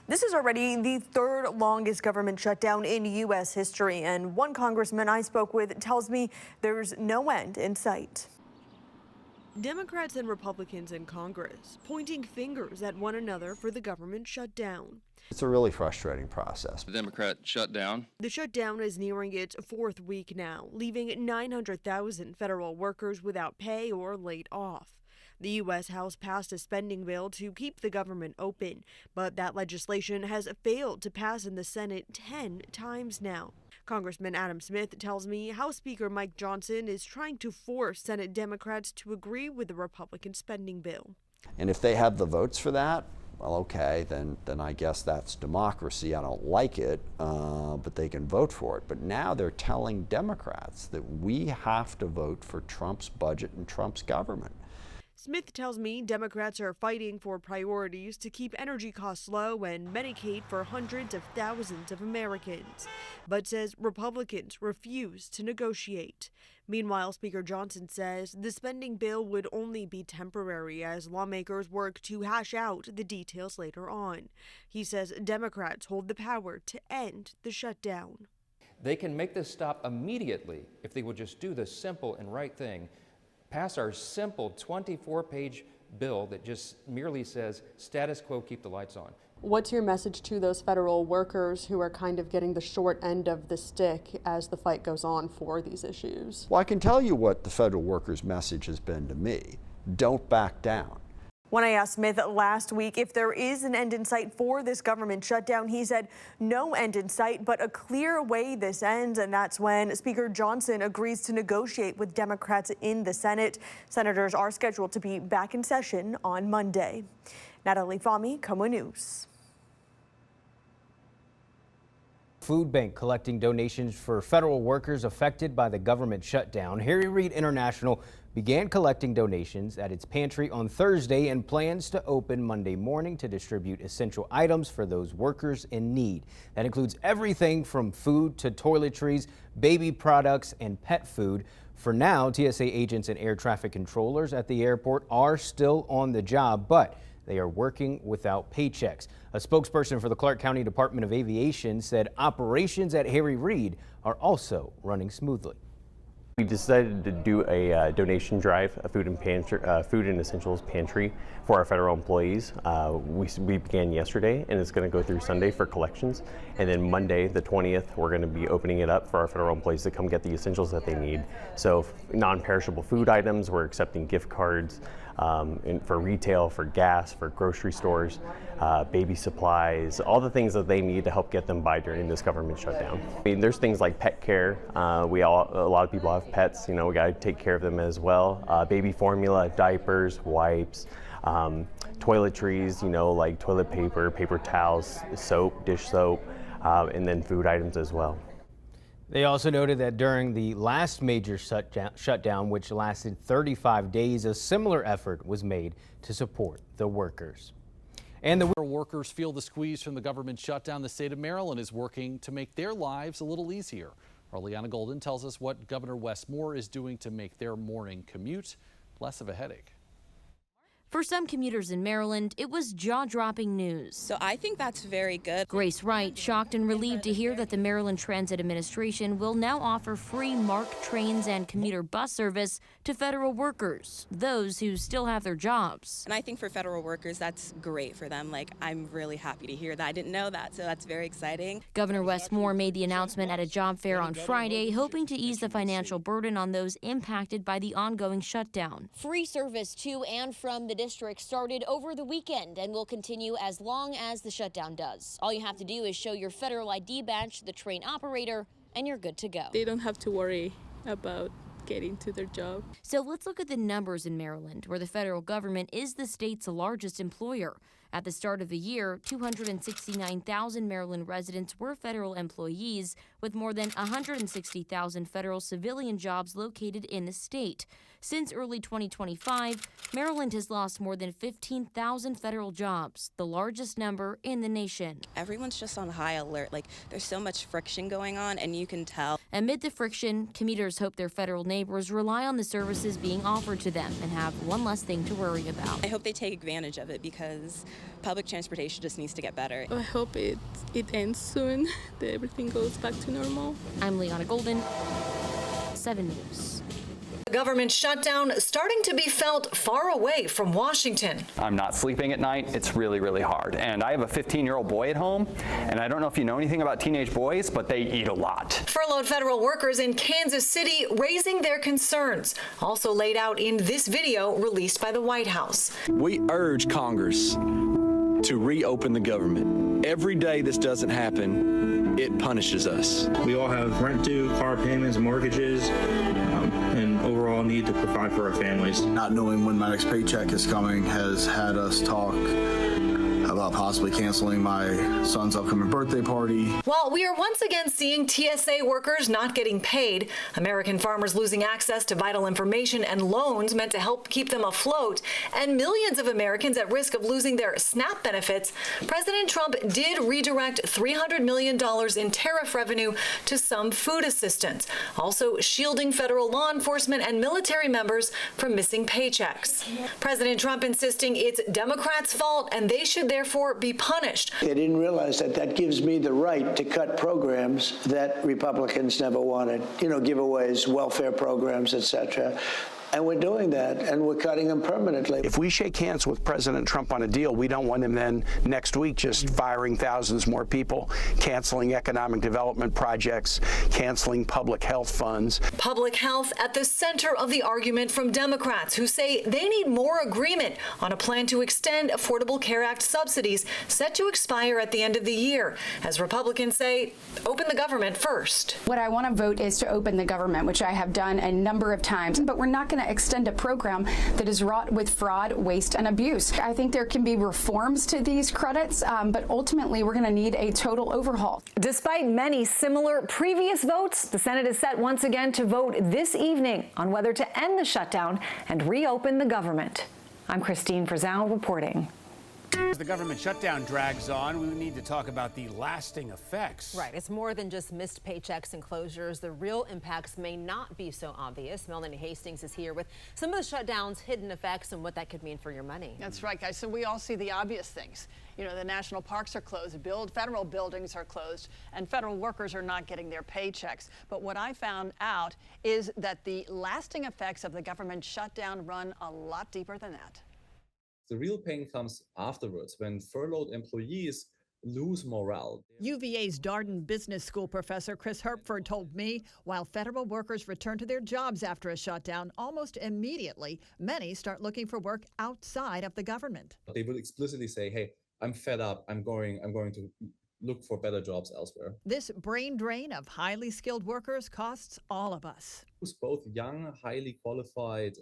This is already the third longest government shutdown in U.S. history, and one congressman I spoke with tells me there's no end in sight. Democrats and Republicans in Congress pointing fingers at one another for the government shutdown. It's a really frustrating process. The Democrat shutdown. The shutdown is nearing its fourth week now, leaving 900,000 federal workers without pay or laid off. The U.S. House passed a spending bill to keep the government open, but that legislation has failed to pass in the Senate 10 times now. Congressman Adam Smith tells me House Speaker Mike Johnson is trying to force Senate Democrats to agree with the Republican spending bill. And if they have the votes for that, well, okay, then I guess that's democracy. I don't like it, but they can vote for it. But now they're telling Democrats that we have to vote for Trump's budget and Trump's government. Smith tells me Democrats are fighting for priorities to keep energy costs low and Medicaid for hundreds of thousands of Americans, but says Republicans refuse to negotiate. Meanwhile, Speaker Johnson says the spending bill would only be temporary as lawmakers work to hash out the details later on. He says Democrats hold the power to end the shutdown. They can make this stop immediately if they would just do the simple and right thing. Pass our simple 24-page bill that just merely says status quo, keep the lights on. What's your message to those federal workers who are kind of getting the short end of the stick as the fight goes on for these issues? Well, I can tell you what the federal workers' message has been to me. Don't back down. When I asked Smith last week if there is an end in sight for this government shutdown, he said no end in sight, but a clear way this ends. And that's when Speaker Johnson agrees to negotiate with Democrats in the Senate. Senators are scheduled to be back in session on Monday. Natalie Fahmy, KOMO News. Food bank collecting donations for federal workers affected by the government shutdown. Harry Reid International began collecting donations at its pantry on Thursday and plans to open Monday morning to distribute essential items for those workers in need. That includes everything from food to toiletries, baby products, and pet food. For now, TSA agents and air traffic controllers at the airport are still on the job, but they are working without paychecks. A spokesperson for the Clark County Department of Aviation said operations at Harry Reid are also running smoothly. We decided to do a donation drive, a food and essentials pantry for our federal employees. We began yesterday, and it's going to go through Sunday for collections. And then Monday, the 20th, we're going to be opening it up for our federal employees to come get the essentials that they need. So non-perishable food items, we're accepting gift cards for retail, for gas, for grocery stores, baby supplies, all the things that they need to help get them by during this government shutdown. I mean, there's things like pet care. A lot of people have pets, you know, we got to take care of them as well. Baby formula, diapers, wipes, toiletries, you know, like toilet paper, paper towels, soap, dish soap, and then food items as well. They also noted that during the last major shutdown, which lasted 35 days, a similar effort was made to support the workers. And the workers feel the squeeze from the government shutdown. The state of Maryland is working to make their lives a little easier. Our Leanna Golden tells us what Governor Wes Moore is doing to make their morning commute less of a headache. For some commuters in Maryland, it was jaw-dropping news. So I think that's very good. Grace Wright, shocked and relieved to hear that the Maryland Transit Administration will now offer free MARC trains and commuter bus service to federal workers, those who still have their jobs. And I think for federal workers, that's great for them. Like, I'm really happy to hear that. I didn't know that, so that's very exciting. Governor Wes Moore made the announcement at a job fair on Friday, hoping to ease the financial burden on those impacted by the ongoing shutdown. Free service to and from the district started over the weekend and will continue as long as the shutdown does. All you have to do is show your federal ID badge to the train operator and you're good to go. They don't have to worry about getting to their job. So let's look at the numbers in Maryland, where the federal government is the state's largest employer. At the start of the year, 269,000 Maryland residents were federal employees, with more than 160,000 federal civilian jobs located in the state. Since early 2025, Maryland has lost more than 15,000 federal jobs, the largest number in the nation. Everyone's just on high alert. Like, there's so much friction going on, and you can tell. Amid the friction, commuters hope their federal neighbors rely on the services being offered to them and have one less thing to worry about. I hope they take advantage of it because public transportation just needs to get better. I hope it ends soon, that everything goes back to normal. I'm Liana Golden, 7 News. The government shutdown starting to be felt far away from Washington. I'm not sleeping at night. It's really, really hard. And I have a 15-year-old boy at home, and I don't know if you know anything about teenage boys, but they eat a lot. Furloughed federal workers in Kansas City raising their concerns, also laid out in this video released by the White House. We urge Congress to reopen the government. Every day this doesn't happen, it punishes us. We all have rent due, car payments, mortgages, and overall need to provide for our families. Not knowing when my next paycheck is coming has had us talk about possibly canceling my son's upcoming birthday party. While we are once again seeing TSA workers not getting paid, American farmers losing access to vital information and loans meant to help keep them afloat, and millions of Americans at risk of losing their SNAP benefits, President Trump did redirect $300 million in tariff revenue to some food assistance, also shielding federal law enforcement and military members from missing paychecks. President Trump insisting it's Democrats' fault and they should therefore be punished. They didn't realize that that gives me the right to cut programs that Republicans never wanted, giveaways, welfare programs, etc. And we're doing that, and we're cutting them permanently. If we shake hands with President Trump on a deal, we don't want him then next week just firing thousands more people, canceling economic development projects, canceling public health funds. Public health at the center of the argument from Democrats who say they need more agreement on a plan to extend Affordable Care Act subsidies set to expire at the end of the year. As Republicans say, open the government first. What I want to vote is to open the government, which I have done a number of times, but we're not going to extend a program that is wrought with fraud, waste, and abuse. I think there can be reforms to these credits, but ultimately we're going to need a total overhaul. Despite many similar previous votes, the Senate is set once again to vote this evening on whether to end the shutdown and reopen the government. I'm Christine Frizzell reporting. As the government shutdown drags on, we need to talk about the lasting effects. Right. It's more than just missed paychecks and closures. The real impacts may not be so obvious. Melanie Hastings is here with some of the shutdown's hidden effects and what that could mean for your money. That's right, guys. So we all see the obvious things. The national parks are closed, federal buildings are closed, and federal workers are not getting their paychecks. But what I found out is that the lasting effects of the government shutdown run a lot deeper than that. The real pain comes afterwards when furloughed employees lose morale. UVA's Darden Business School professor Chris Herpford told me while federal workers return to their jobs after a shutdown, almost immediately, many start looking for work outside of the government. They will explicitly say, hey, I'm fed up. I'm going to look for better jobs elsewhere. This brain drain of highly skilled workers costs all of us. It's both young, highly qualified,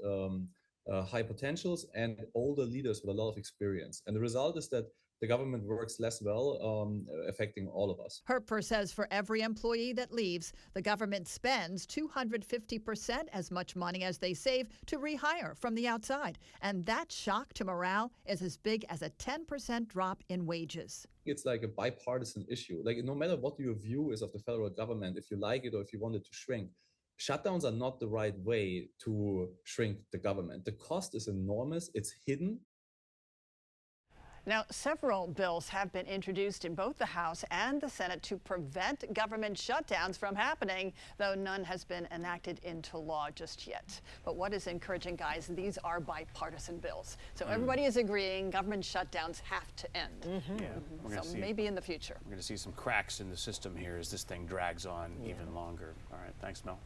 high potentials and older leaders with a lot of experience. And the result is that the government works less well, affecting all of us. Herpford says for every employee that leaves, the government spends 250% as much money as they save to rehire from the outside. And that shock to morale is as big as a 10% drop in wages. It's like a bipartisan issue. Like no matter what your view is of the federal government, if you like it or if you want it to shrink, shutdowns are not the right way to shrink the government. The cost is enormous. It's hidden. Now, several bills have been introduced in both the House and the Senate to prevent government shutdowns from happening, though none has been enacted into law just yet. But what is encouraging, guys, these are bipartisan bills. So everybody is agreeing government shutdowns have to end. Yeah, so maybe in the future. We're going to see some cracks in the system here as this thing drags on even longer. All right, thanks, Mel.